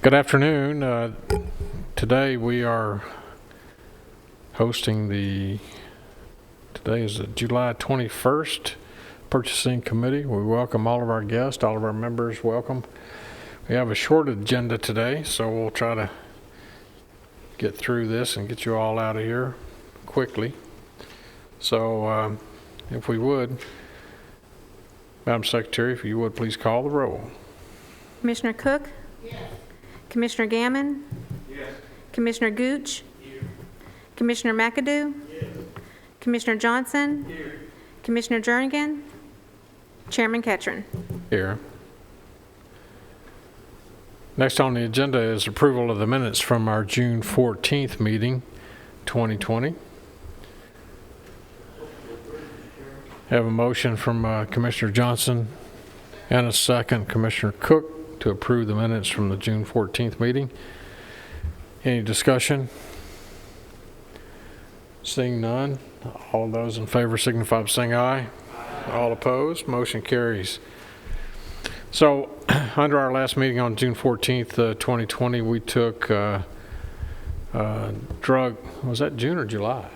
Good afternoon. Today we are hosting today is the July 21st Purchasing Committee. We welcome all of our guests, all of our members, welcome. We have a short agenda today, so we'll try to get through this and get you all out of here quickly. So if we would, Madam Secretary, if you would please call the roll. Commissioner Cook? Yes. Commissioner Gammon? Yes. Commissioner Gooch? Here. Commissioner McAdoo? Yes. Commissioner Johnson? Here. Commissioner Jernigan? Chairman Ketron. Here. Next on the agenda is approval of the minutes from our June 14th meeting, 2020. Have a motion from Commissioner Johnson and a second, Commissioner Cook, to approve the minutes from the June 14th meeting. Any discussion? Seeing none, all those in favor signify by saying aye. Aye. All opposed, motion carries. So, under our last meeting on June 14th, 2020, we took drug, was that June or July?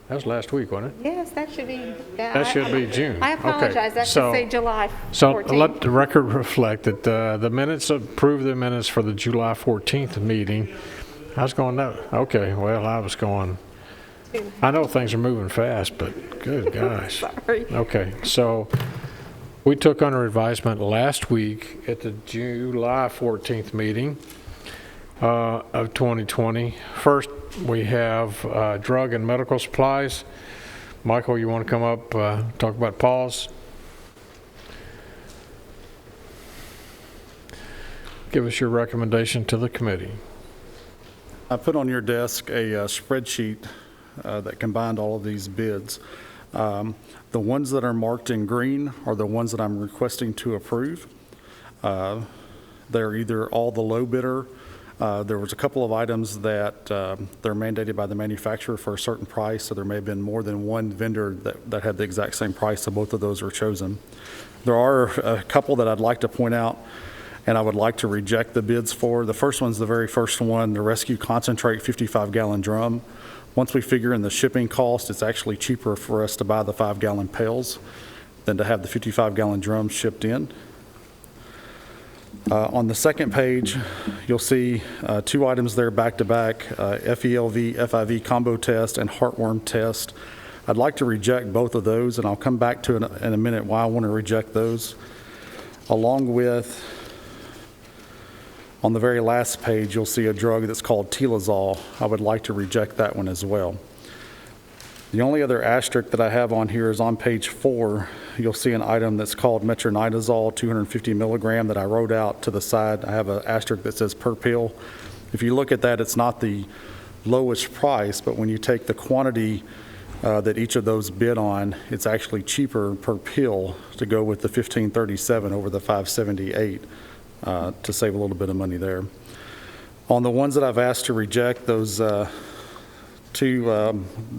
That was last week, wasn't it? Yes, that should be. That should be June. I apologize. Okay. That should say July 14th. So let the record reflect that the minutes approve the minutes for the July 14th meeting. I was going, no. Okay, well, I was going. I know things are moving fast, but good gosh. Sorry. Okay, so we took under advisement last week at the July 14th meeting of 2020. First, we have drug and medical supplies. Michael, you want to come up, talk about pause? Give us your recommendation to the committee. I put on your desk a spreadsheet that combined all of these bids. The ones that are marked in green are the ones that I'm requesting to approve. They're either all the low bidder. There was a couple of items that they're mandated by the manufacturer for a certain price, so there may have been more than one vendor that had the exact same price, so both of those were chosen. There are a couple that I'd like to point out and I would like to reject the bids for. The first one's the very first one, the Rescue Concentrate 55-gallon drum. Once we figure in the shipping cost, it's actually cheaper for us to buy the 5-gallon pails than to have the 55-gallon drums shipped in. On the second page, you'll see two items there back to back, FELV, FIV combo test and heartworm test. I'd like to reject both of those, and I'll come back to it in a minute why I want to reject those. Along with, on the very last page, you'll see a drug that's called Telazol. I would like to reject that one as well. The only other asterisk that I have on here is on page 4. You'll see an item that's called metronidazole 250 milligram that I wrote out to the side. I have an asterisk that says per pill. If you look at that, it's not the lowest price, but when you take the quantity that each of those bid on, it's actually cheaper per pill to go with the 1537 over the 578 to save a little bit of money there. On the ones that I've asked to reject, those two,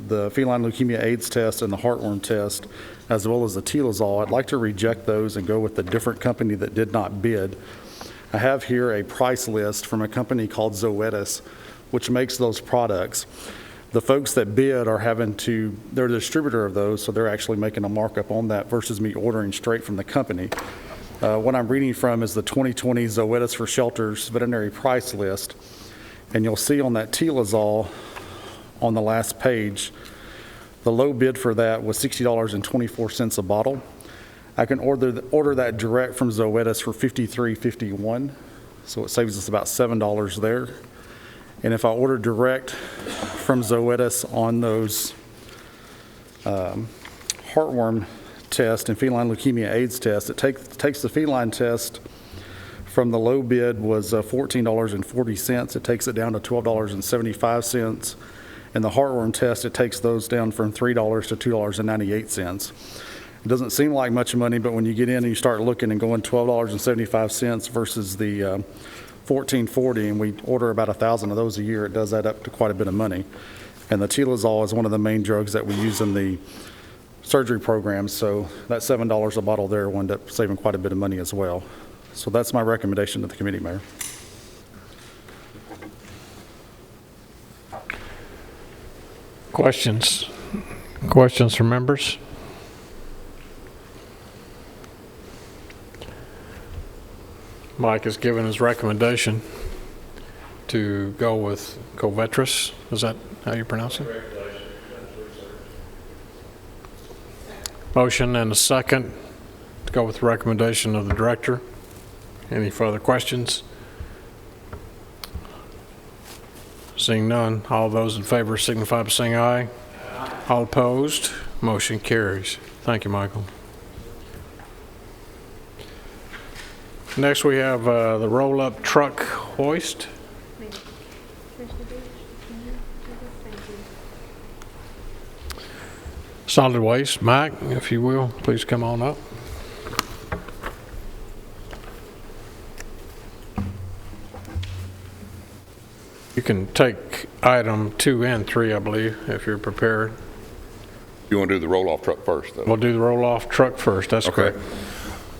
the feline leukemia AIDS test and the heartworm test, as well as the Telazol, I'd like to reject those and go with a different company that did not bid. I have here a price list from a company called Zoetis, which makes those products. The folks that bid are they're the distributor of those, so they're actually making a markup on that versus me ordering straight from the company. What I'm reading from is the 2020 Zoetis for Shelters veterinary price list, and you'll see on that Telazol on the last page, the low bid for that was $60.24 a bottle. I can order that direct from Zoetis for $53.51, so it saves us about $7 there. And if I order direct from Zoetis on those heartworm test and feline leukemia AIDS test, it takes the feline test from the low bid was $14.40. It takes it down to $12.75. And the heartworm test, it takes those down from $3 to $2.98. It doesn't seem like much money, but when you get in and you start looking and going $12.75 versus the $14.40, and we order about 1,000 of those a year, it does add up to quite a bit of money. And the Telazol is one of the main drugs that we use in the surgery programs, so that $7 a bottle there will end up saving quite a bit of money as well. So that's my recommendation to the committee, Mayor. Questions? Questions from members? Mike has given his recommendation to go with Covetrus. Is that how you pronounce it? Motion and a second to go with the recommendation of the director. Any further questions? Seeing none, all those in favor signify by saying aye. All opposed, motion carries. Thank you, Michael. Next, we have the roll-up truck hoist. Solid waste, Mike, if you will, please come on up. You can take item 2 and 3, I believe, if you're prepared. You want to do the roll-off truck first, though? We'll do the roll-off truck first, that's Okay. correct.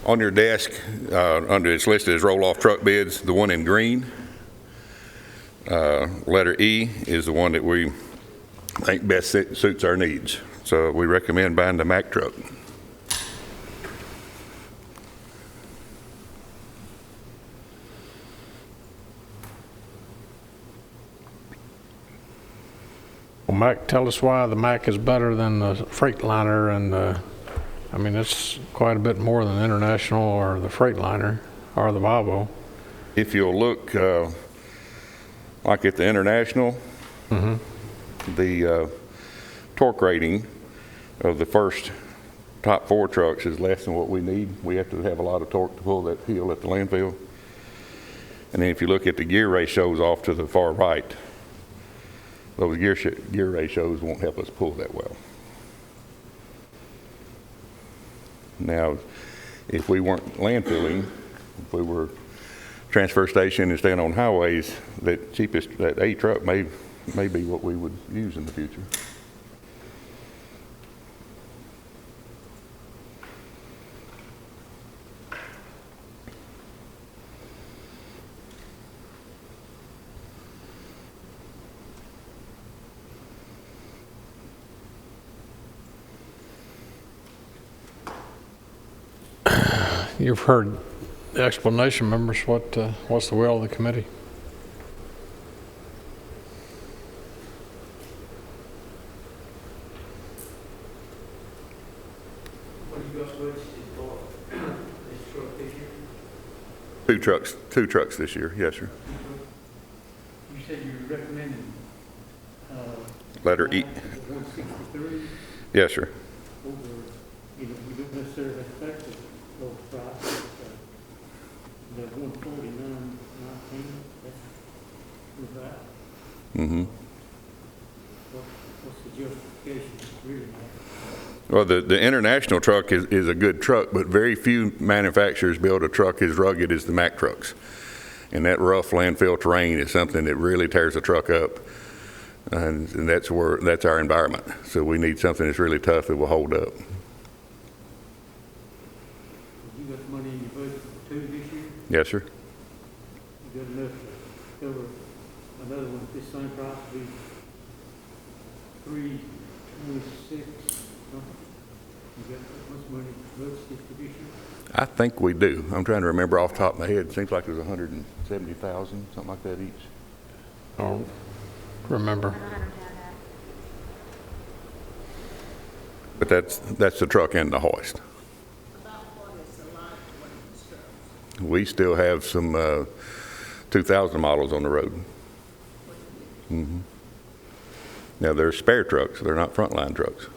On your desk, under it's listed as roll-off truck bids, the one in green, letter E, is the one that we think best suits our needs. So we recommend buying the Mack truck. Well, Mac, tell us why the Mac is better than the Freightliner, and I mean, it's quite a bit more than the International or the Freightliner or the Volvo. If you'll look, like at the International, the torque rating of the first top 4 trucks is less than what we need. We have to have a lot of torque to pull that hill at the landfill. And then if you look at the gear ratios off to the far right, those gear ratios won't help us pull that well. Now, if we weren't landfilling, if we were transfer station and staying on highways, that A truck may be what we would use in the future. You've heard the explanation, members. What's the will of the committee? What are you guys budgeted for this truck this year? Two trucks this year, yes, sir. You said you were recommending, Letter E, 163 yes, sir. over, we don't necessarily expect the low price, the 149.19, that's right. Mm-hmm. What's the justification really? Well, the International truck is a good truck, but very few manufacturers build a truck as rugged as the Mack trucks. And that rough landfill terrain is something that really tears a truck up. And that's our environment. So we need something that's really tough that will hold up. You got money in your budget for 2 this year? Yes, sir. You got enough to cover another one at this same price, be 326 something? You got that much money budgeted for this year? I think we do. I'm trying to remember off the top of my head. It seems like there's 170,000, something like that each. Oh, remember. But that's the truck and the hoist. We still have some 2000 models on the road. Mm-hmm. Now, they're spare trucks. They're not frontline trucks.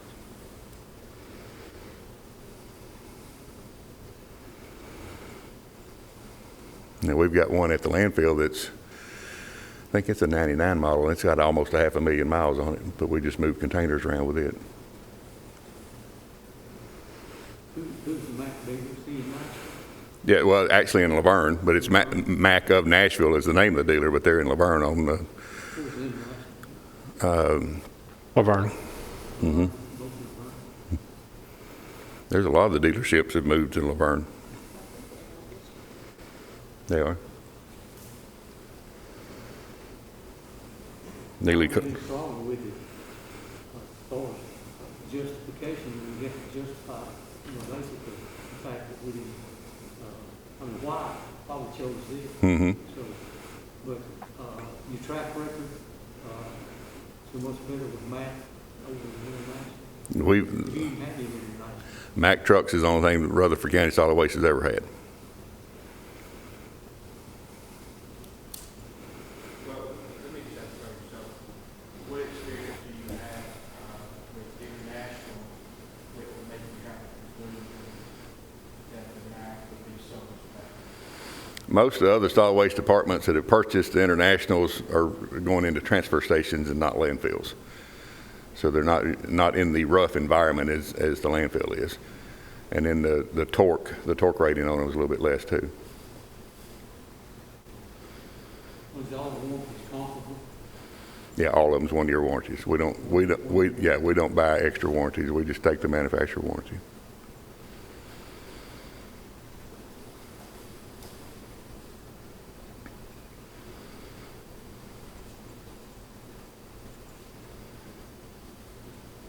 Now, we've got one at the landfill that's, I think it's a 99 model. It's got almost 500,000 miles on it, but we just move containers around with it. Who's the Mack dealer? C&Mack? Yeah, well, actually in Laverne, but it's Mack of Nashville is the name of the dealer, but they're in Laverne on the. Who's in Mack? Laverne. Mm-hmm. There's a lot of the dealerships have moved to Laverne. They are. Neely, Any problem with it, as far as justification, you have to justify, basically, the fact that we didn't, why we chose this. mm-hmm. So, but, your track record, so much better with Mac over the international. You didn't have any international. Mack Trucks is the only thing that Rutherford County Solid Waste has ever had. Well, let me just ask you, so what experience do you have with international that would make you have to conclude that the MAC would be so much better? Most of the other solid waste departments that have purchased the internationals are going into transfer stations and not landfills. So they're not in the rough environment as the landfill is. And then the torque rating on it was a little bit less too. Was all the warranties comparable? Yeah, all of them's 1-year warranties. We don't buy extra warranties. We just take the manufacturer warranty.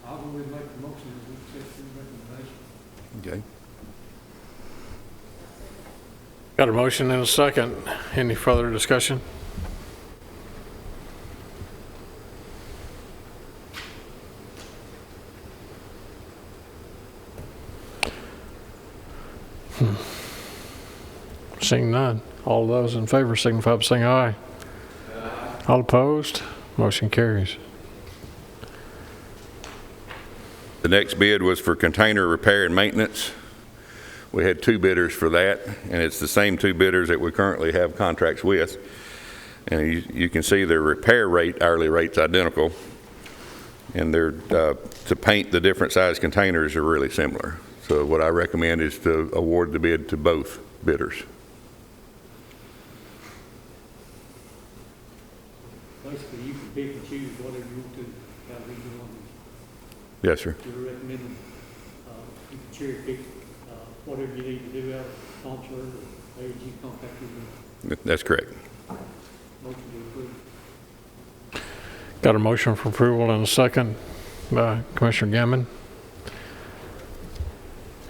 I would make the motion that we accept the recommendation. Okay. Got a motion and a second. Any further discussion? Seeing none. All those in favor signify by saying aye. All opposed? Motion carries. The next bid was for container repair and maintenance. We had 2 bidders for that, and it's the same 2 bidders that we currently have contracts with. And you can see their repair rate, hourly rate's identical, and they're to paint the different size containers are really similar. So what I recommend is to award the bid to both bidders. Basically, you can pick and choose whatever you want to, out of either one. Yes, sir. You're recommending, you can cherry pick, whatever you need to do out of sponsor or AG contact you. That's correct. Motion to approve. Got a motion for approval and a second by Commissioner Gammon.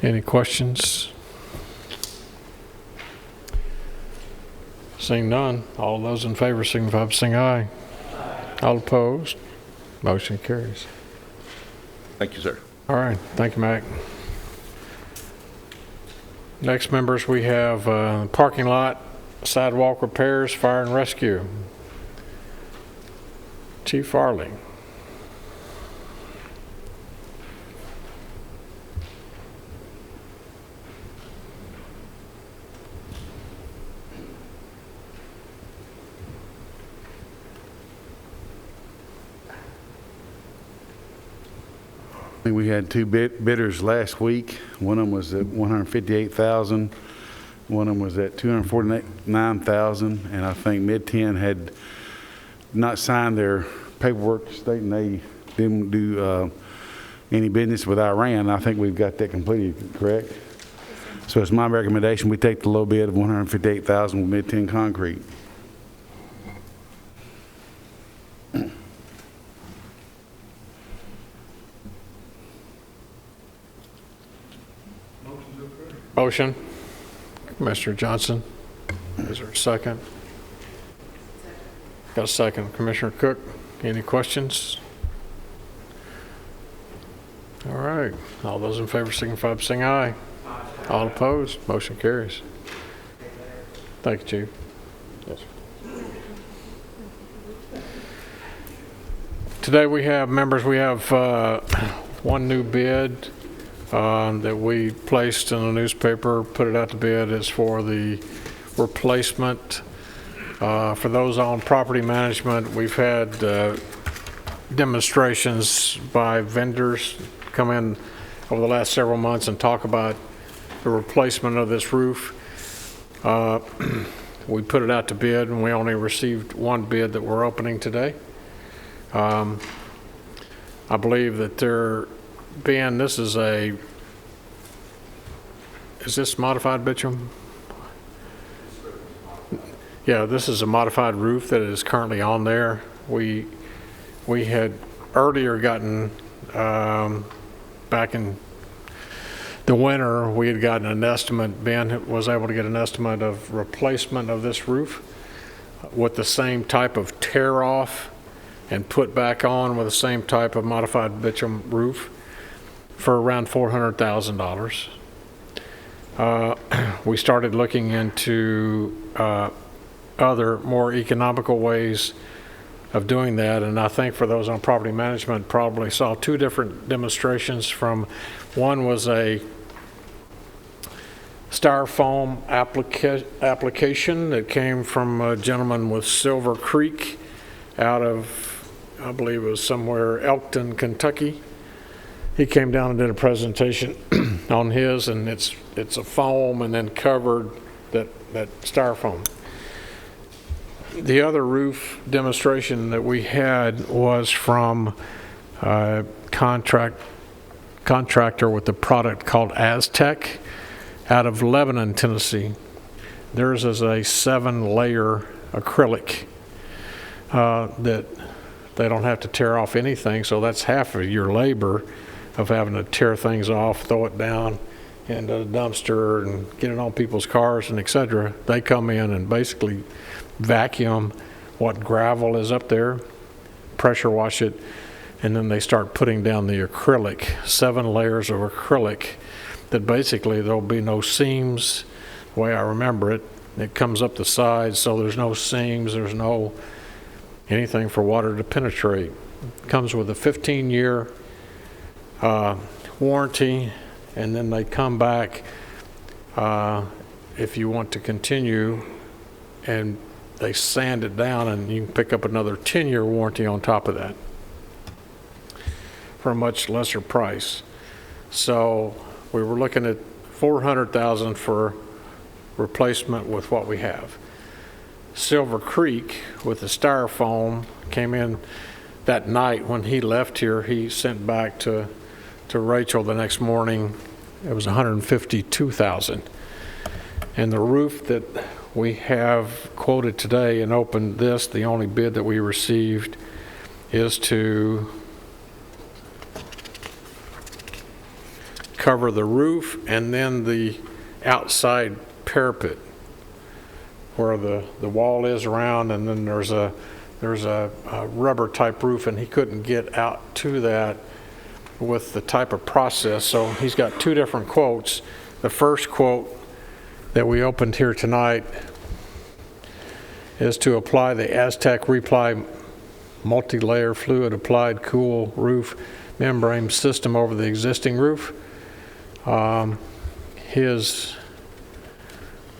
Any questions? Seeing none, all those in favor signify by saying aye. All opposed? Motion carries. Thank you, sir. All right, thank you, Mac. Next, members, we have parking lot, sidewalk repairs, fire and rescue. Chief Farley. I think we had 2 bidders last week. One of them was at $158,000. One of them was at $249,000. And I think Mid-10 had not signed their paperwork stating they didn't do any business with Iran. I think we've got that completed, correct? So it's my recommendation we take the low bid of $158,000 with Mid-10 Concrete. Motion. Commissioner Johnson. Is there a second? Got a second. Commissioner Cook, any questions? All right. All those in favor signify by saying aye. All opposed? Motion carries. Thank you, Chief. Yes, sir. Today we have, members, we have one new bid that we placed in the newspaper, put it out to bid. Is for the replacement. For those on property management, we've had demonstrations by vendors come in over the last several months and talk about the replacement of this roof. We put it out to bid, and we only received one bid that we're opening today. I believe that this is this modified bitumen? Yeah, this is a modified roof that is currently on there. We had earlier gotten, back in the winter, we had gotten an estimate, Ben was able to get an estimate of replacement of this roof with the same type of tear off and put back on with the same type of modified bitumen roof for around $400,000. We started looking into other more economical ways of doing that, and I think for those on property management probably saw two different demonstrations. From one was a styrofoam application that came from a gentleman with Silver Creek out of, I believe it was somewhere Elkton, Kentucky. He came down and did a presentation on his, and it's a foam and then covered that styrofoam. The other roof demonstration that we had was from a contractor with a product called Aztec out of Lebanon, Tennessee. Theirs is a 7-layer acrylic that they don't have to tear off anything, so that's half of your labor of having to tear things off, throw it down into the dumpster and get it on people's cars and et cetera. They come in and basically vacuum what gravel is up there, pressure wash it, and then they start putting down the acrylic, 7 layers of acrylic that basically there'll be no seams, the way I remember it. It comes up the sides, so there's no seams, there's no anything for water to penetrate. It comes with a 15-year warranty, and then they come back if you want to continue, and they sand it down, and you can pick up another 10-year warranty on top of that for a much lesser price. So we were looking at $400,000 for replacement with what we have. Silver Creek with the styrofoam came in that night. When he left here, he sent back to Rachel the next morning, it was $152,000. And the roof that we have quoted today and opened this, the only bid that we received, is to cover the roof and then the outside parapet where the wall is around, and then there's a rubber type roof, and he couldn't get out to that with the type of process. So he's got two different quotes. The first quote that we opened here tonight is to apply the Aztec Reply multi-layer fluid applied cool roof membrane system over the existing roof. His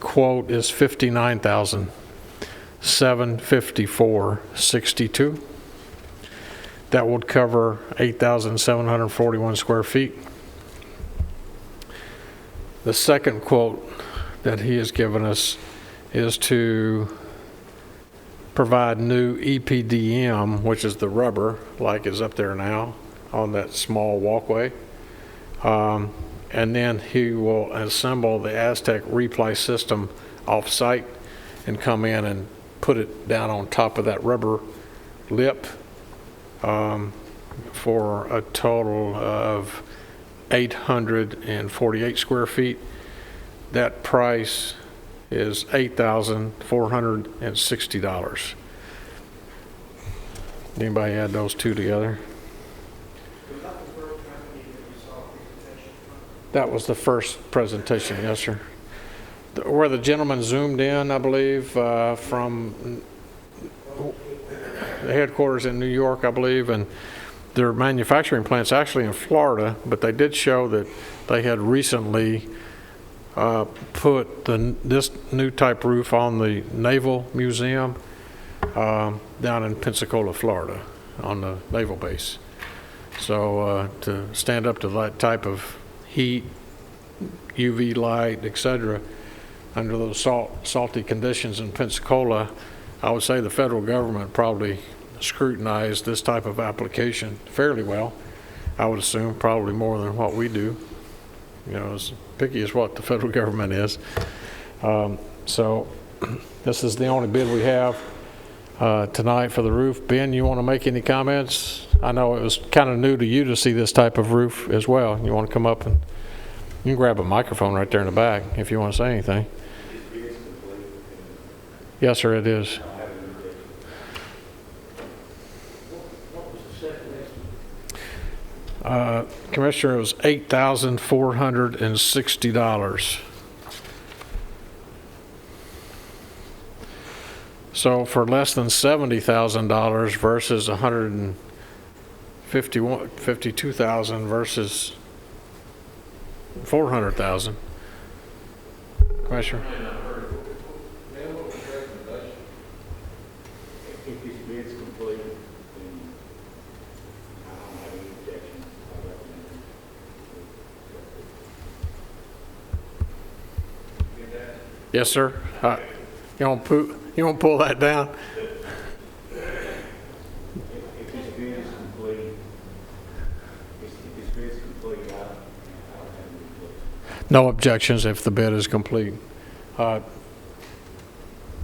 quote is $59,754.62. That would cover 8,741 square feet. The second quote that he has given us is to provide new EPDM, which is the rubber, like is up there now on that small walkway. And then he will assemble the Aztec Reply system off-site and come in and put it down on top of that rubber lip for a total of 848 square feet. That price is $8,460. Anybody add those two together? That was the first presentation, yes, sir. Where the gentleman zoomed in, I believe, from the headquarters in New York, I believe, and their manufacturing plant's actually in Florida, but they did show that they had recently put this new type roof on the Naval Museum down in Pensacola, Florida, on the naval base. So to stand up to that type of heat, UV light, etc., under those salty conditions in Pensacola, I would say the federal government probably scrutinized this type of application fairly well. I would assume probably more than what we do. You know, as picky as what the federal government is. So This is the only bid we have tonight for the roof. Ben, you want to make any comments? I know it was kind of new to you to see this type of roof as well. You want to come up and you can grab a microphone right there in the back if you want to say anything. Yes, sir, it is. What was the second estimate? Commissioner, it was $8,460. So for less than $70,000 versus $152,000 versus $400,000. Commissioner? If this bid's complete, then I don't have any objections. I recommend it. Yes, sir. You won't pull that down? If this bid is complete, if this bid's complete, I don't have any objections. No objections if the bid is complete.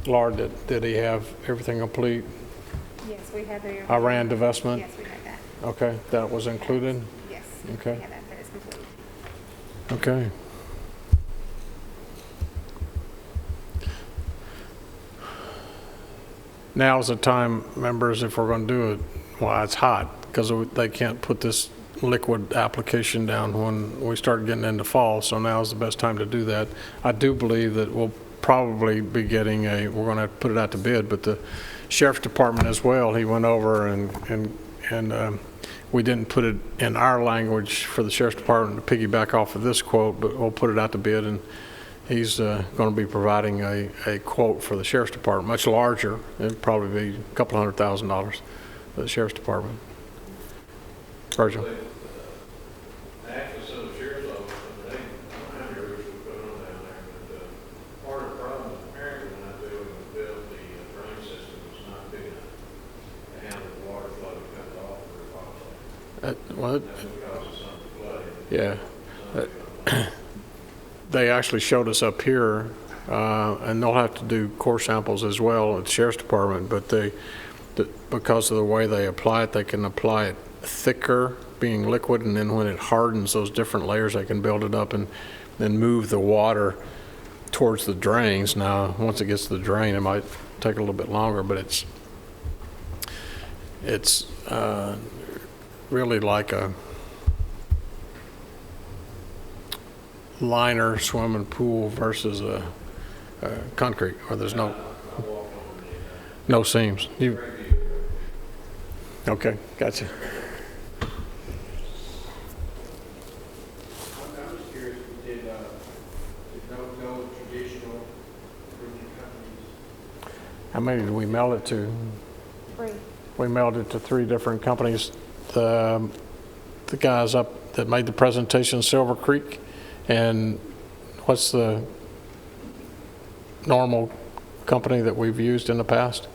Laura, did he have everything complete? Yes, we have the. Iran divestment? Yes, we have that. Okay, that was included? Yes. Okay. We have that, that is complete. Okay. Now's the time, members, if we're going to do it, well, it's hot, because they can't put this liquid application down when we start getting into fall, so now's the best time to do that. I do believe that we'll probably be getting we're going to put it out to bid, but the Sheriff's Department as well, he went over and we didn't put it in our language for the Sheriff's Department to piggyback off of this quote, but we'll put it out to bid, and he's going to be providing a quote for the Sheriff's Department, much larger. It'd probably be a couple $100,000 for the Sheriff's Department. Virgil. Actually, some of the sheriff's office, they don't have your roofs we put on down there, but part of the problem is apparently when I built the drain system was not big enough to handle the water flow that comes off the roof. Well, That's what causes some of the flooding. yeah. They actually showed us up here, and they'll have to do core samples as well at the Sheriff's Department, but because of the way they apply it, they can apply it thicker, being liquid, and then when it hardens those different layers, they can build it up and then move the water towards the drains. Now, once it gets to the drain, it might take a little bit longer, but it's really like a liner swimming pool versus a concrete where there's no seams. Okay, gotcha. I'm just curious, did those go traditional roofing companies? How many did we mail it to? 3. We mailed it to 3 different companies. The guys up that made the presentation, Silver Creek, and what's the normal company that we've used in the past?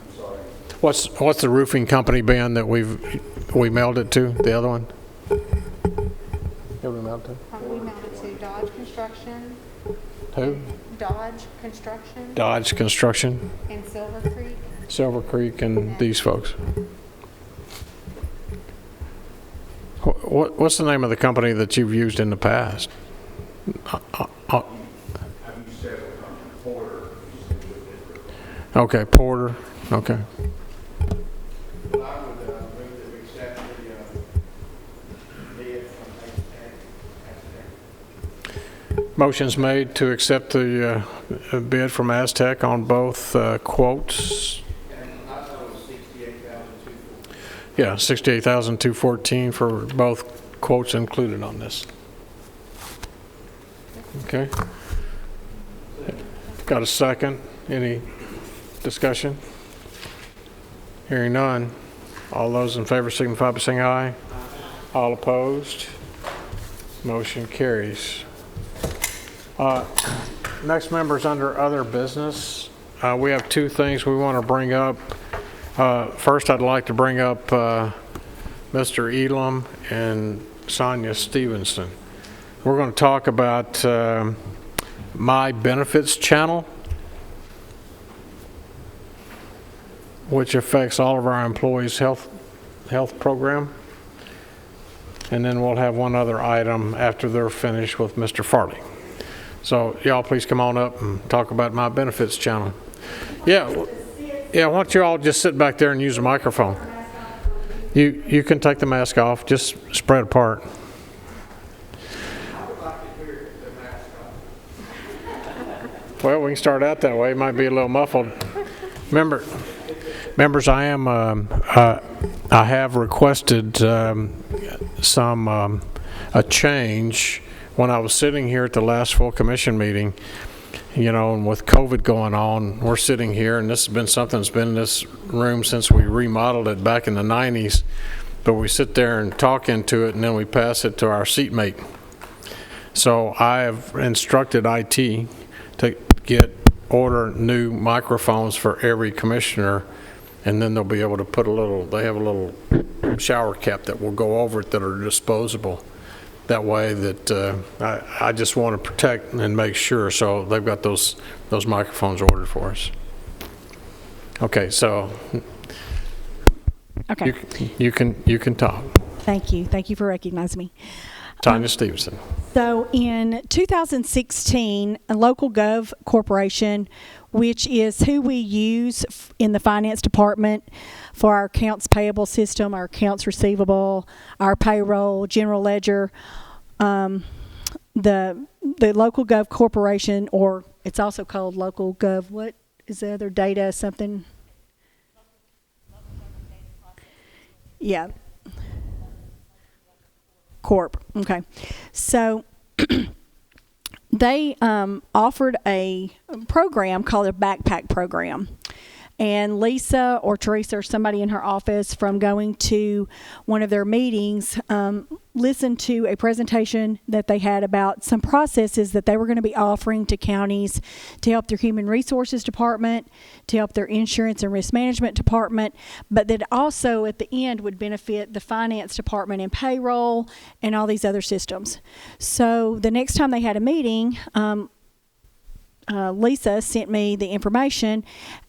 I'm sorry. What's the roofing company, Ben, that we mailed it to? The other one? Who we mailed to? We mailed it to Dodge Construction. Who? Dodge Construction Dodge Construction, and Silver Creek. Silver Creek, and these folks. What's the name of the company that you've used in the past? I've used several companies, Porter, Okay, Porter. Okay. Well, I would move that we accept the bid from Aztec. Motion's made to accept the bid from Aztec on both quotes. And I thought it was $68,240. Yeah, $68,214 for both quotes included on this. Okay. Got a second? Any discussion? Hearing none. All those in favor signify by saying aye. All opposed? Motion carries. Next, members, under other business, we have 2 things we want to bring up. First, I'd like to bring up Mr. Elam and Sonia Stevenson. We're going to talk about My Benefits channel. which affects all of our employees' health program. And then we'll have one other item after they're finished with Mr. Farley. So y'all please come on up and talk about my benefits channel. Yeah, why don't you all just sit back there and use the microphone. You can take the mask off, just spread apart. Well, we can start out that way. It might be a little muffled. Members, I have requested a change. When I was sitting here at the last full commission meeting, and with COVID going on, we're sitting here, and this has been something that's been in this room since we remodeled it back in the 90s, but we sit there and talk into it, and then we pass it to our seatmate. So I have instructed IT to order new microphones for every commissioner, and then they'll be able to put they have a little shower cap that will go over it that are disposable. That way that I just want to protect and make sure, so they've got those microphones ordered for us. Okay, so Okay. you can talk. Thank you. Thank you for recognizing me. Tanya Stevenson. So in 2016, a local gov corporation, which is who we use in the finance department for our accounts payable system, our accounts receivable, our payroll, general ledger, the local gov corporation, or it's also called local gov, what is the other data, something? Yeah. Corp. Okay. So they offered a program called a backpack program. And Lisa or Teresa or somebody in her office, from going to one of their meetings, listened to a presentation that they had about some processes that they were going to be offering to counties to help their human resources department, to help their insurance and risk management department, but that also at the end would benefit the finance department and payroll and all these other systems. So the next time they had a meeting, Lisa sent me the information,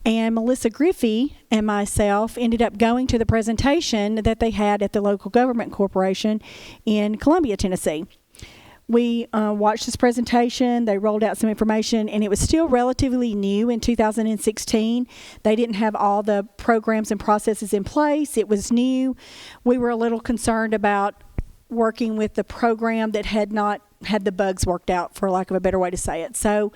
and Melissa Griffey and myself ended up going to the presentation that they had at the local government corporation in Columbia, Tennessee. We watched this presentation. They rolled out some information, and it was still relatively new in 2016. They didn't have all the programs and processes in place. It was new. We were a little concerned about working with the program that had not had the bugs worked out, for lack of a better way to say it. So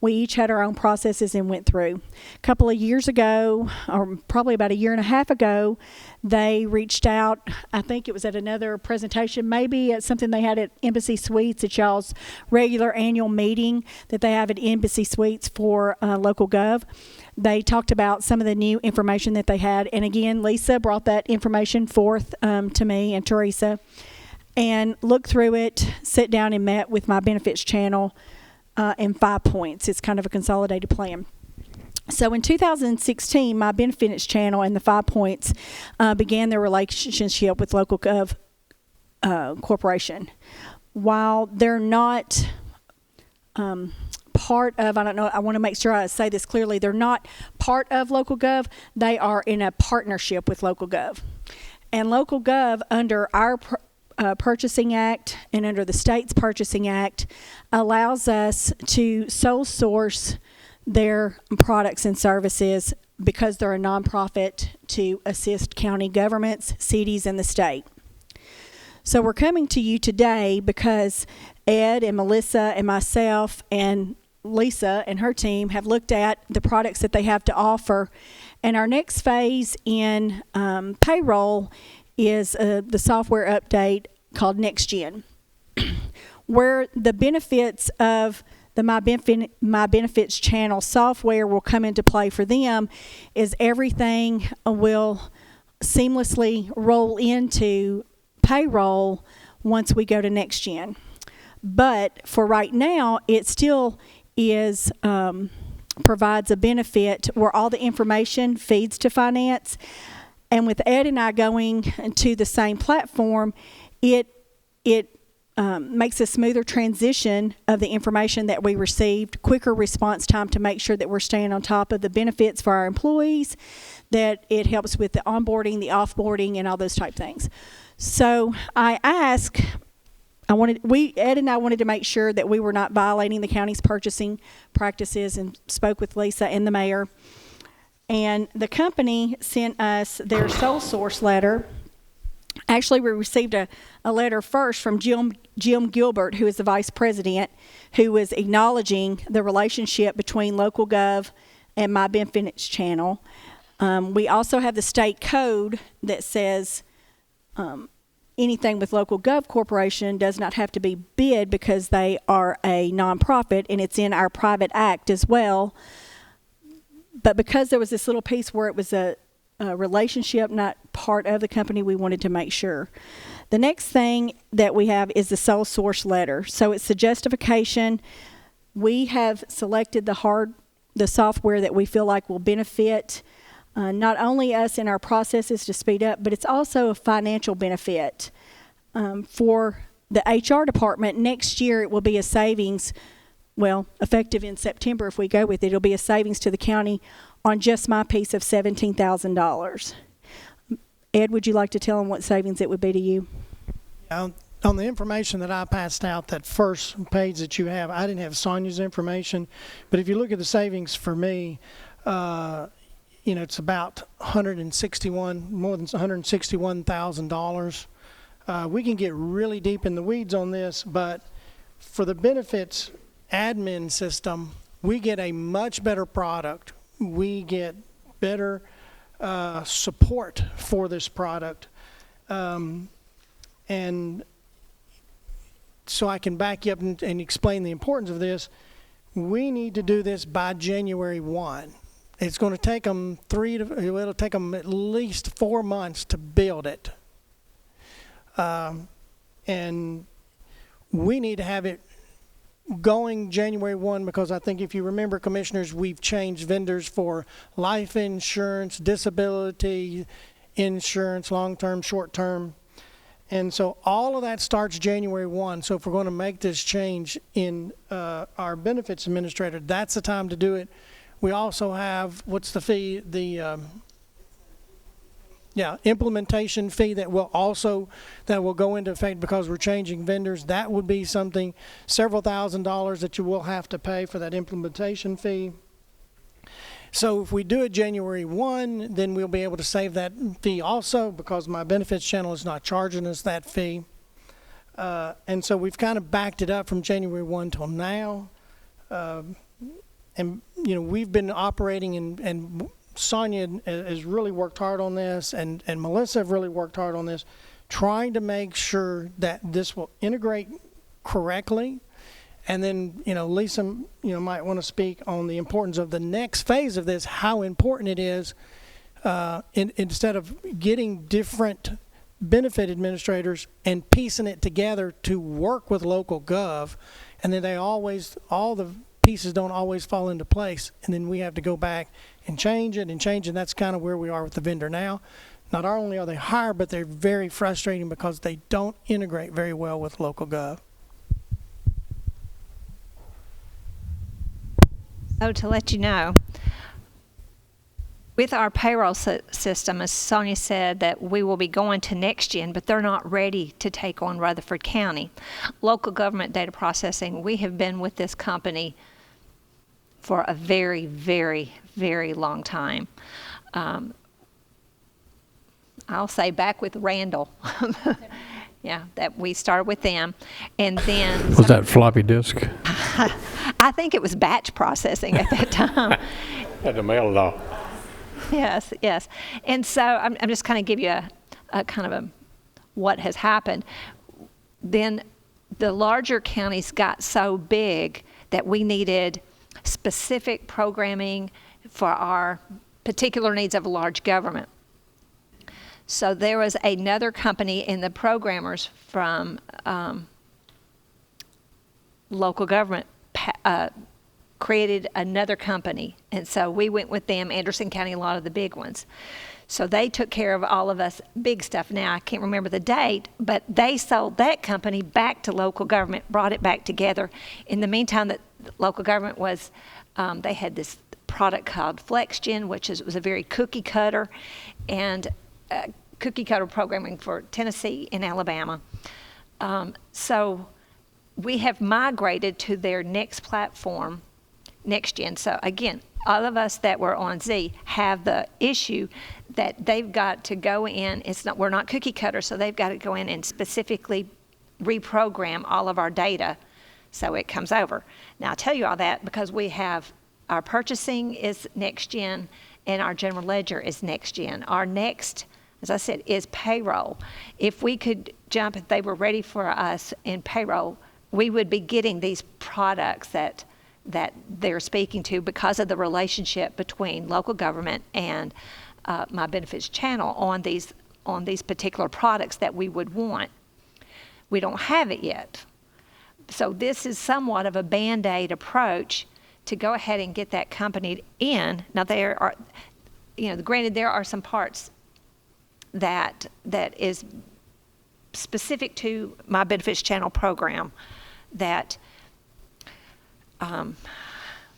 we each had our own processes and went through. A couple of years ago, or probably about a year and a half ago, they reached out. I think it was at another presentation, maybe at something they had at Embassy Suites, at y'all's regular annual meeting that they have at Embassy Suites for local gov. They talked about some of the new information that they had. And again, Lisa brought that information forth to me and Teresa, and looked through it, sat down and met with my benefits channel in 5 points. It's kind of a consolidated plan. So in 2016, my benefits channel and the 5 points began their relationship with local gov corporation. While they're not part of, I don't know, I want to make sure I say this clearly, they're not part of local gov, they are in a partnership with local gov. And local gov, under our Purchasing Act and under the state's Purchasing Act, allows us to sole source their products and services because they're a nonprofit to assist county governments, cities, and the state. So we're coming to you today because Ed and Melissa and myself and Lisa and her team have looked at the products that they have to offer, and our next phase in payroll is the software update called NextGen, where the benefits of the My Benefits channel software will come into play for them. Is everything will seamlessly roll into payroll once we go to NextGen. But for right now, it still is provides a benefit where all the information feeds to finance. And with Ed and I going to the same platform, it makes a smoother transition of the information that we received, quicker response time to make sure that we're staying on top of the benefits for our employees, that it helps with the onboarding, the offboarding, and all those type things. So I asked, Ed and I wanted to make sure that we were not violating the county's purchasing practices, and spoke with Lisa and the mayor. And the company sent us their sole source letter. Actually, we received a letter first from Jim Gilbert, who is the vice president, who was acknowledging the relationship between local gov and My Benefits Channel. We also have the state code that says anything with local gov corporation does not have to be bid because they are a nonprofit, and it's in our private act as well. But because there was this little piece where it was a relationship, not part of the company, we wanted to make sure. The next thing that we have is the sole source letter. So it's the justification. We have selected the software that we feel like will benefit not only us in our processes to speed up, but it's also a financial benefit. For the HR department, next year it will be a savings, well, effective in September if we go with it, it'll be a savings to the county on just my piece of $17,000. Ed, would you like to tell them what savings it would be to you? On the information that I passed out, that first page that you have, I didn't have Sonia's information, but if you look at the savings for me, it's about more than $161,000. We can get really deep in the weeds on this, but for the benefits admin system, we get a much better product. We get better support for this product. And so I can back you up and explain the importance of this. We need to do this by January 1. It's going to take them it'll take them at least 4 months to build it. And we need to have it going January 1, because I think if you remember, commissioners, we've changed vendors for life insurance, disability insurance, long-term, short-term. And so all of that starts January 1. So if we're going to make this change in our benefits administrator, that's the time to do it. We also have, what's the fee? The implementation fee that will go into effect because we're changing vendors. That would be something, several $1,000s that you will have to pay for that implementation fee. So if we do it January 1, then we'll be able to save that fee also, because My Benefits Channel is not charging us that fee. And so we've kind of backed it up from January 1 till now. And we've been operating, and Sonia has really worked hard on this, and Melissa have really worked hard on this, trying to make sure that this will integrate correctly. And then, Lisa, might want to speak on the importance of the next phase of this, how important it is, instead of getting different benefit administrators and piecing it together to work with local gov, and then all the pieces don't always fall into place, and then we have to go back and change it, and that's kind of where we are with the vendor now. Not only are they hard, but they're very frustrating because they don't integrate very well with local gov. So to let you know, with our payroll system, as Sonia said, that we will be going to NextGen, but they're not ready to take on Rutherford County. Local government data processing, we have been with this company for a very, very, very long time. I'll say back with Randall. Yeah, that we started with them. And then... Was that floppy disk? I think it was batch processing at that time. Had to mail it off. Yes. And so I'm just kind of give you a kind of what has happened. Then the larger counties got so big that we needed specific programming for our particular needs of a large government. So there was another company in the programmers from local government created another company. And so we went with them, Anderson County, a lot of the big ones. So they took care of all of us big stuff. Now, I can't remember the date, but they sold that company back to local government, brought it back together. In the meantime, the local government was, they had this product called FlexGen, which was a very cookie cutter, and cookie cutter programming for Tennessee and Alabama. So we have migrated to their next platform, NextGen. So again, all of us that were on Z have the issue that they've got to go in. We're not cookie cutters, so they've got to go in and specifically reprogram all of our data so it comes over. Now, I tell you all that because we have our purchasing is NextGen and our general ledger is NextGen. Our next, as I said, is payroll. If we could jump, if they were ready for us in payroll, we would be getting these products that they're speaking to because of the relationship between local government and my benefits channel on these particular products that we would want. We don't have it yet. So this is somewhat of a Band-Aid approach to go ahead and get that company in. Now there are, granted there are some parts that is specific to my benefits channel program that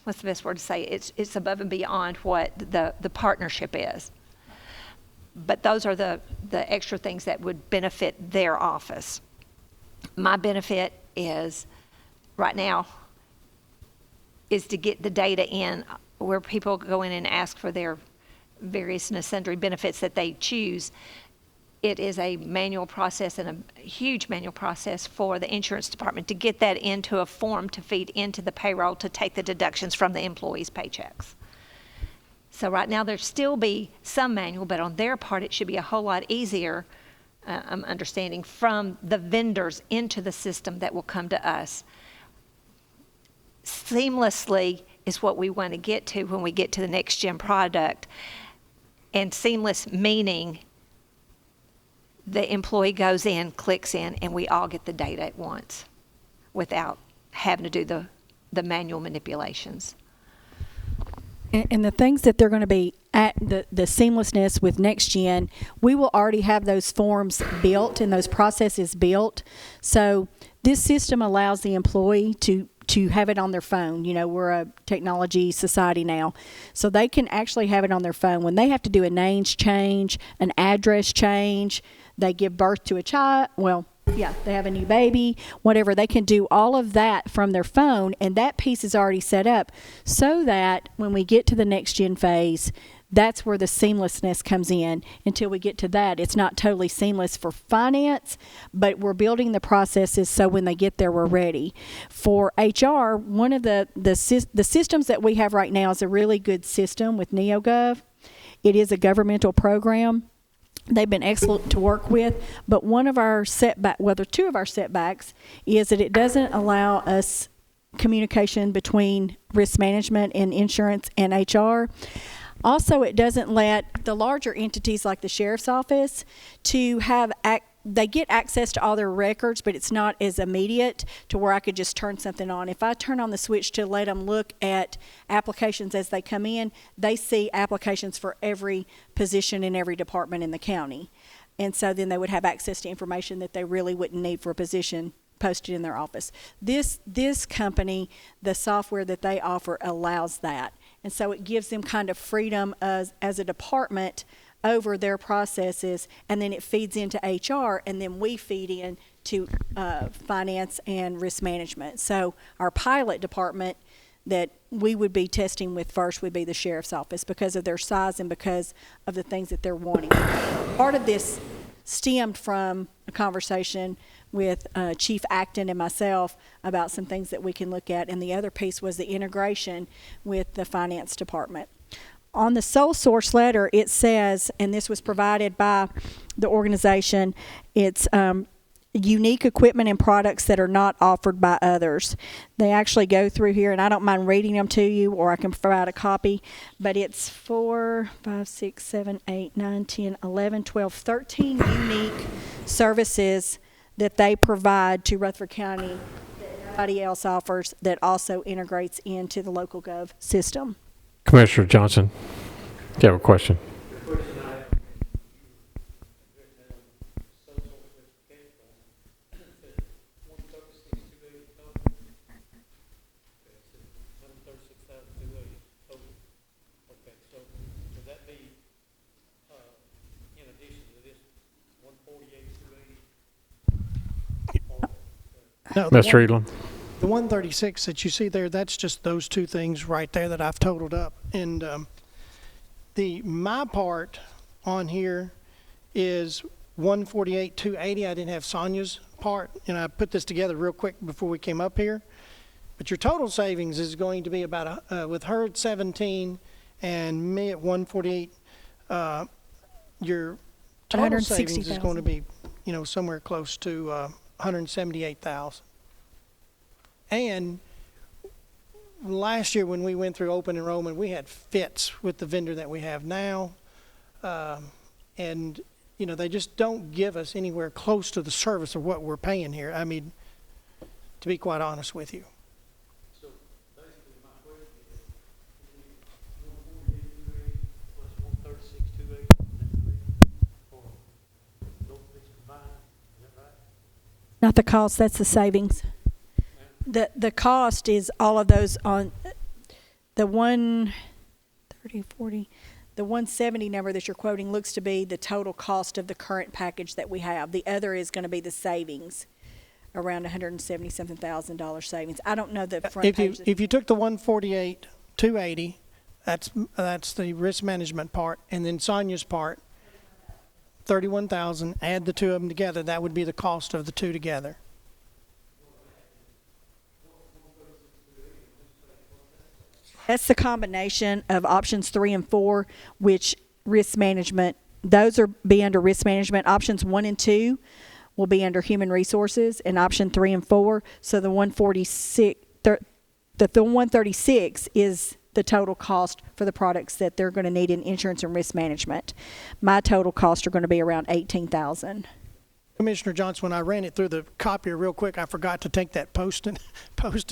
what's the best word to say? It's above and beyond what the partnership is. But those are the extra things that would benefit their office. My benefit is, right now, is to get the data in where people go in and ask for their various and sundry benefits that they choose. It is a manual process and a huge manual process for the insurance department to get that into a form to feed into the payroll to take the deductions from the employees' paychecks. So right now there'll still be some manual, but on their part it should be a whole lot easier, I'm understanding, from the vendors into the system that will come to us. Seamlessly is what we want to get to when we get to the next gen product. And seamless meaning the employee goes in, clicks in, and we all get the data at once without having to do the manual manipulations. And the things that they're going to be at the seamlessness with NextGen, we will already have those forms built and those processes built. So this system allows the employee to have it on their phone. We're a technology society now. So they can actually have it on their phone. When they have to do a names change, an address change, they give birth to a child, they have a new baby, whatever, they can do all of that from their phone, and that piece is already set up so that when we get to the next gen phase, that's where the seamlessness comes in. Until we get to that, it's not totally seamless for finance, but we're building the processes so when they get there, we're ready. For HR, one of the systems that we have right now is a really good system with NeoGov. It is a governmental program. They've been excellent to work with, but two of our setbacks is that it doesn't allow us communication between risk management and insurance and HR. Also, it doesn't let the larger entities like the sheriff's office to have they get access to all their records, but it's not as immediate to where I could just turn something on. If I turn on the switch to let them look at applications as they come in, they see applications for every position in every department in the county. And so then they would have access to information that they really wouldn't need for a position posted in their office. This company, the software that they offer allows that. And so it gives them kind of freedom as a department over their processes, and then it feeds into HR, and then we feed in to finance and risk management. So our pilot department that we would be testing with first would be the sheriff's office because of their size and because of the things that they're wanting. Part of this stemmed from a conversation with Chief Acton and myself about some things that we can look at, and the other piece was the integration with the finance department. On the sole source letter, it says, and this was provided by the organization, it's unique equipment and products that are not offered by others. They actually go through here, and I don't mind reading them to you, or I can provide a copy, but it's 4, 5, 6, 7, 8, 9, 10, 11, 12, 13 unique services that they provide to Rutherford County that nobody else offers, that also integrates into the local gov system. Commissioner Johnson, you have a question? The question I have, No, Mr. Elam? The 136 that you see there, that's just those two things right there that I've totaled up. And my part on here is 148, 280. I didn't have Sonia's part, and I put this together real quick before we came up here. But your total savings is going to be about, with her at 17 and me at 148, your total savings is going to be, somewhere close to 178,000. And last year when we went through open enrollment, we had fits with the vendor that we have now. And, they just don't give us anywhere close to the service of what we're paying here. I mean, to be quite honest with you. So basically, my question is, 148, 280 plus 136, 280, or both of these combined, is that right? Not the cost, that's the savings. The cost is all of those on the 130, 40, the 170 number that you're quoting looks to be the total cost of the current package that we have. The other is going to be the savings, around $177,000 savings. I don't know the front page. If you took the 148, 280, that's the risk management part, and then Sonia's part, 31,000. Add the two of them together, that would be the cost of the two together. That's the combination of options 3 and 4, which risk management, those are be under risk management. Options 1 and 2 will be under human resources, and option 3 and 4. So the 146, the 136 is the total cost for the products that they're going to need in insurance and risk management. My total costs are going to be around $18,000. Commissioner Johnson, when I ran it through the copier real quick, I forgot to take that post-it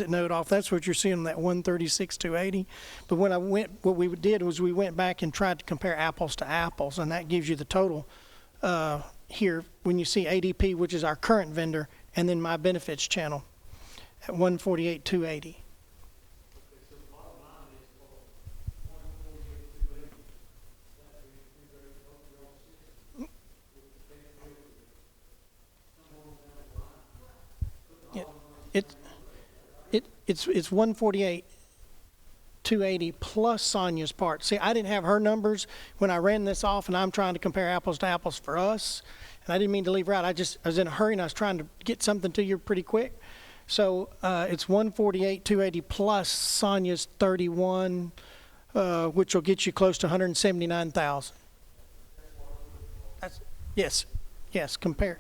note off. That's what you're seeing on that 136, 280. But what we did was we went back and tried to compare apples to apples, and that gives you the total here when you see ADP, which is our current vendor, and then my benefits channel at 148, 280. It's 148, 280 plus Sonia's part. See, I didn't have her numbers when I ran this off, and I'm trying to compare apples to apples for us. And I didn't mean to leave her out. I was in a hurry, and I was trying to get something to you pretty quick. So it's 148, 280 plus Sonia's 31, which will get you close to 179,000. Yes, compare.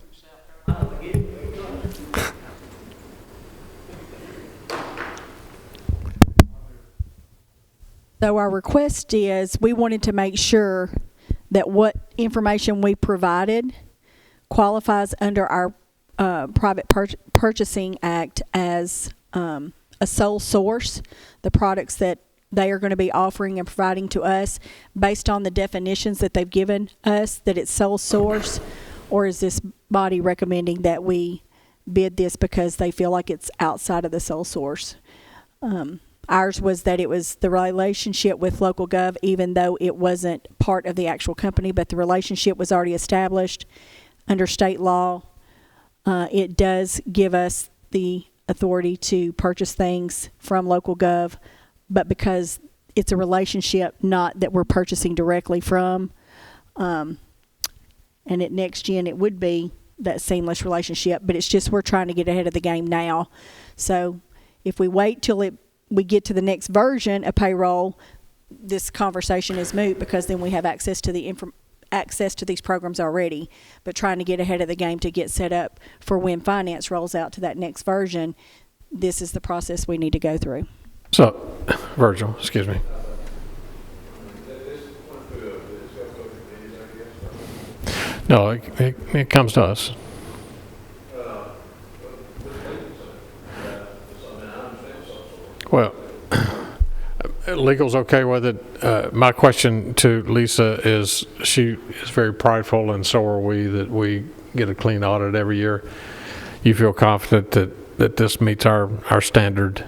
So our request is we wanted to make sure that what information we provided qualifies under our Private Purchasing Act as a sole source, the products that they are going to be offering and providing to us based on the definitions that they've given us, that it's sole source, or is this body recommending that we bid this because they feel like it's outside of the sole source? Ours was that it was the relationship with local gov, even though it wasn't part of the actual company, but the relationship was already established under state law. It does give us the authority to purchase things from local gov, but because it's a relationship, not that we're purchasing directly from, and at Next Gen it would be that seamless relationship, but it's just we're trying to get ahead of the game now. So if we wait till we get to the next version of payroll, this conversation is moot because then we have access to these programs already. But trying to get ahead of the game to get set up for when finance rolls out to that next version, this is the process we need to go through. So, Virgil, excuse me. No, it comes to us. Well, legal's okay with it. My question to Lisa is, she is very prideful, and so are we, that we get a clean audit every year. You feel confident that this meets our standard?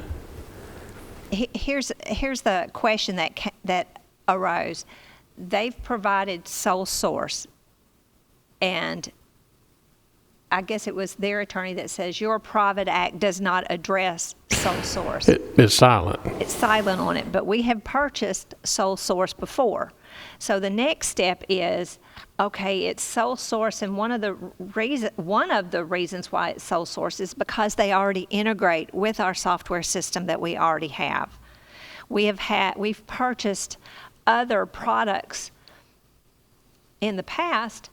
Here's the question that arose. They've provided sole source, and I guess it was their attorney that says your private act does not address sole source. It's silent. It's silent on it, but we have purchased sole source before. So the next step is, okay, it's sole source, and one of the reasons why it's sole source is because they already integrate with our software system that we already have. We've purchased other products in the past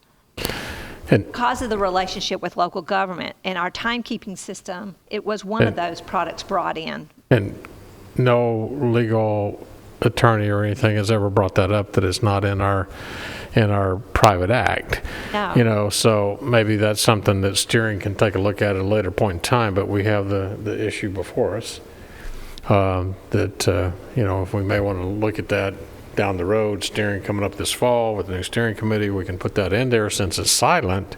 because of the relationship with local government, and our timekeeping system, it was one of those products brought in. And no legal attorney or anything has ever brought that up, that it's not in our private act. No. You know, so maybe that's something that steering can take a look at a later point in time, but we have the issue before us. You know, if we may want to look at that down the road, steering coming up this fall with the new steering committee, we can put that in there since it's silent.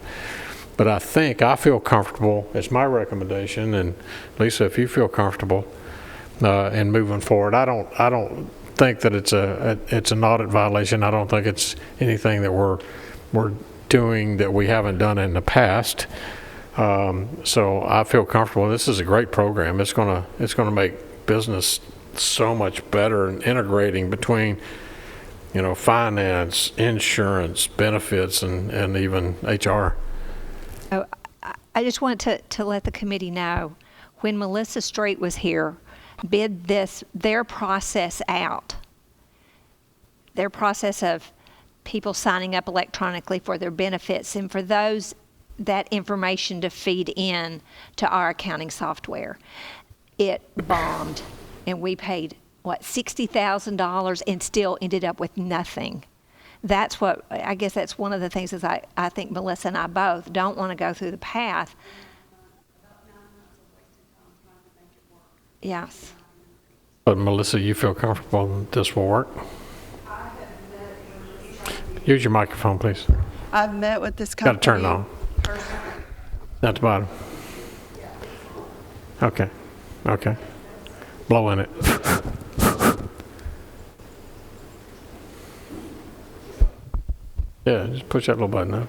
But I feel comfortable, it's my recommendation, and Lisa, if you feel comfortable in moving forward, I don't think that it's an audit violation. I don't think it's anything that we're doing that we haven't done in the past. So I feel comfortable. This is a great program. It's gonna make business so much better, and integrating between, you know, finance, insurance, benefits, and even HR. Oh, I just want to let the committee know, when Melissa Street was here, bid their process out. Their process of people signing up electronically for their benefits, and for that information to feed in to our accounting software. It bombed, and we paid, $60,000 and still ended up with nothing. I guess that's one of the things is I think Melissa and I both don't want to go through the path. Yes. But Melissa, you feel comfortable this will work? Use your microphone, please. I've met with this Got company. to turn it on. At the bottom. Okay. Blow in it. Yeah, just push that little button up.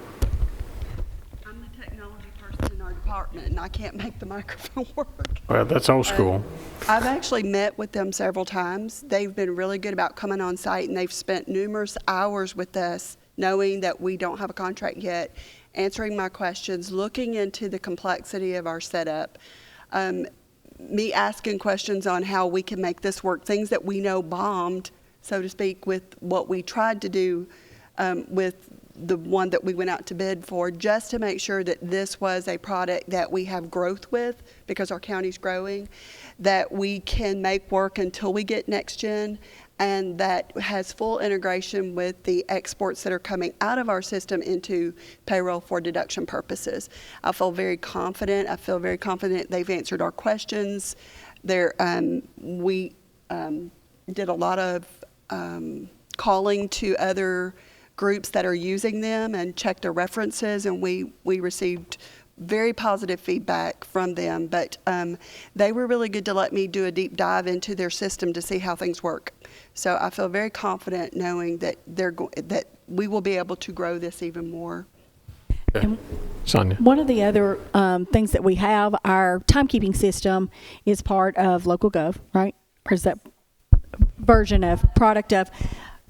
I'm the technology person in our department, and I can't make the microphone work. Well, that's old school. I've actually met with them several times. They've been really good about coming on site, and they've spent numerous hours with us, knowing that we don't have a contract yet, answering my questions, looking into the complexity of our setup, me asking questions on how we can make this work, things that we know bombed, so to speak, with what we tried to do with the one that we went out to bid for, just to make sure that this was a product that we have growth with, because our county's growing, that we can make work until we get next gen, and that has full integration with the exports that are coming out of our system into payroll for deduction purposes. I feel very confident. They've answered our questions. We did a lot of calling to other groups that are using them and checked their references, and we received very positive feedback from them. But they were really good to let me do a deep dive into their system to see how things work. So I feel very confident knowing that that we will be able to grow this even more. Okay. Sonia. One of the other things that we have, our timekeeping system is part of local gov, right? Or is that version of, product of?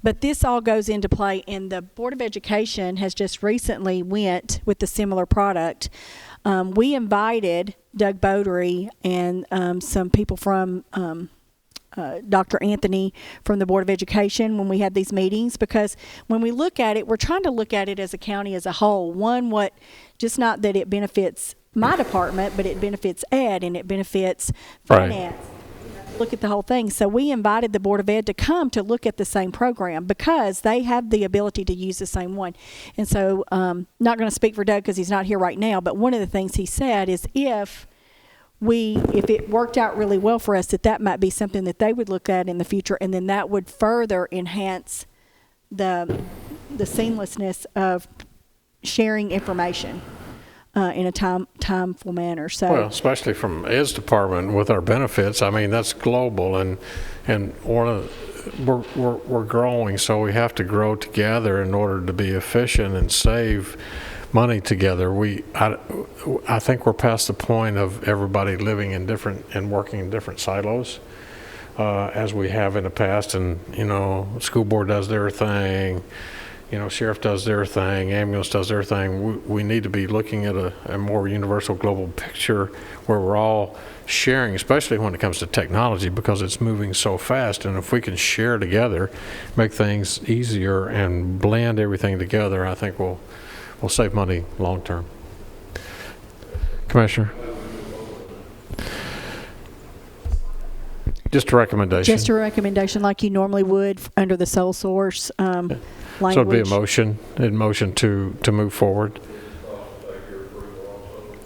But this all goes into play, and the Board of Education has just recently went with the similar product. We invited Doug Bodery and some people from Dr. Anthony from the Board of Education when we had these meetings, because when we look at it, we're trying to look at it as a county as a whole. Just not that it benefits my department, but it benefits Ed and it benefits finance. Right. Look at the whole thing. So we invited the Board of Ed to come to look at the same program, because they have the ability to use the same one. And so, not going to speak for Doug because he's not here right now, but one of the things he said is if it worked out really well for us, that might be something that they would look at in the future, and then that would further enhance the seamlessness of sharing information in a timeful manner. So, well, especially from Ed's department with our benefits, I mean, that's global, and we're growing, so we have to grow together in order to be efficient and save money together. I think we're past the point of everybody living in different and working in different silos, as we have in the past. And, you know, school board does their thing, you know, sheriff does their thing, ambulance does their thing. We need to be looking at a more universal global picture where we're all sharing, especially when it comes to technology, because it's moving so fast. And if we can share together, make things easier and blend everything together, I think we'll save money long term. Commissioner? Just a recommendation. Just a recommendation like you normally would under the sole source language. So it'd be a motion to move forward.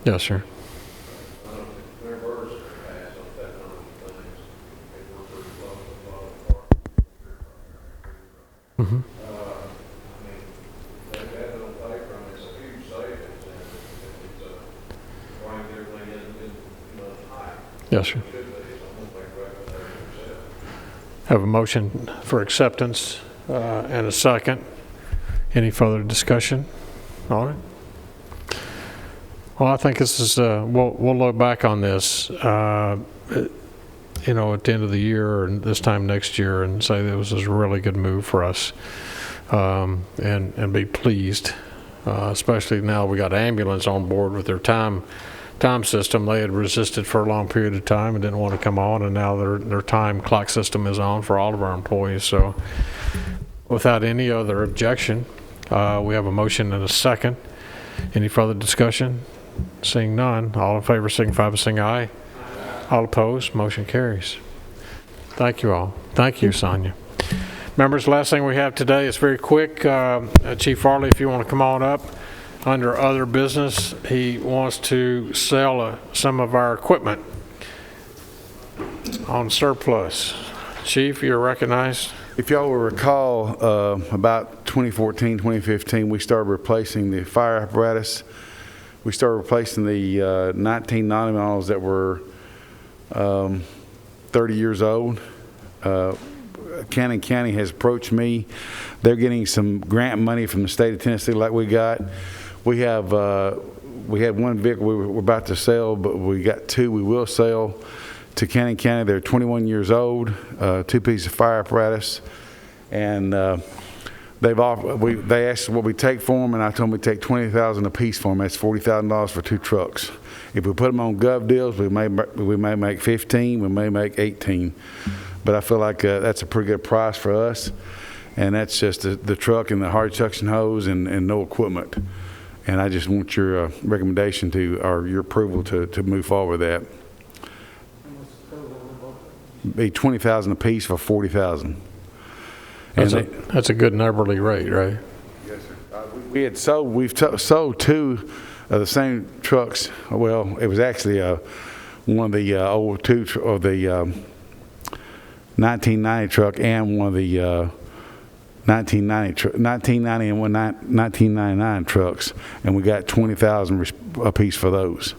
Yes, sir. Mm-hmm. Yes, sir. Have a motion for acceptance and a second. Any further discussion on it? Well, I think this is, we'll look back on this, you know, at the end of the year and this time next year and say that this was a really good move for us, and be pleased, especially now we got ambulance on board with their time system. They had resisted for a long period of time and didn't want to come on, and now their time clock system is on for all of our employees. So without any other objection, we have a motion and a second. Any further discussion? Seeing none, all in favor signify by saying aye. All opposed, motion carries. Thank you all. Thank you, Sonia. Members, last thing we have today is very quick. Chief Farley, if you want to come on up. Under other business, he wants to sell some of our equipment on surplus. Chief, you're recognized. If y'all will recall, about 2014, 2015, we started replacing the fire apparatus. We started replacing the 1990 models that were 30 years old. Cannon County has approached me. They're getting some grant money from the state of Tennessee like we got. We had one vehicle we were about to sell, but we got two we will sell to Cannon County. They're 21 years old, two pieces of fire apparatus, and they asked what we take for them, and I told them we take $20,000 a piece for them. That's $40,000 for two trucks. If we put them on gov deals, we may make 15, we may make 18, but I feel like that's a pretty good price for us, and that's just the truck and the hard suction hose and no equipment. And I just want your recommendation or your approval to move forward with that. Be $20,000 a piece for $40,000. That's a good neighborly rate, right? Yes, sir. We've sold two of the same trucks. Well, it was actually one of the old two of the 1990 truck and one of the 1990 and 1999 trucks, and we got $20,000 a piece for those.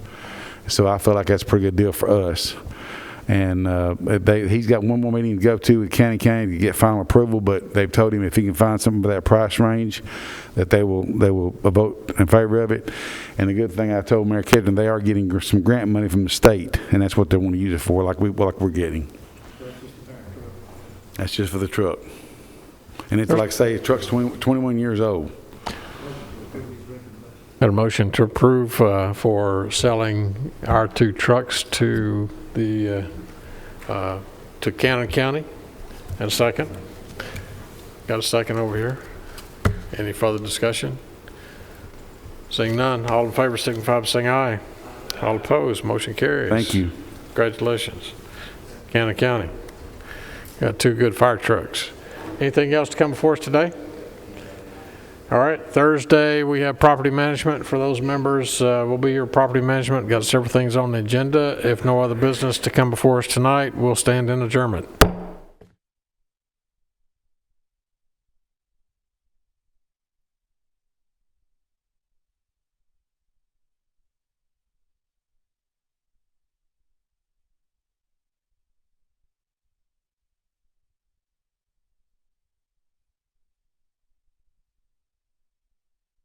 So I feel like that's a pretty good deal for us. And he's got one more meeting to go to with County to get final approval, but they've told him if he can find something for that price range, that they will vote in favor of it. And the good thing I told Mayor Kedron, they are getting some grant money from the state, and that's what they want to use it for, like we're getting. That's just for the truck. And it's like I say, the truck's 21 years old. Got a motion to approve for selling our two trucks to the to Cannon County. And a second. Got a second over here. Any further discussion? Seeing none, all in favor signify by saying aye. All opposed, motion carries. Thank you. Congratulations, Cannon County. Got two good fire trucks. Anything else to come before us today? All right, Thursday we have property management. For those members, we'll be your property management. Got several things on the agenda. If no other business to come before us tonight, we'll stand in adjournment.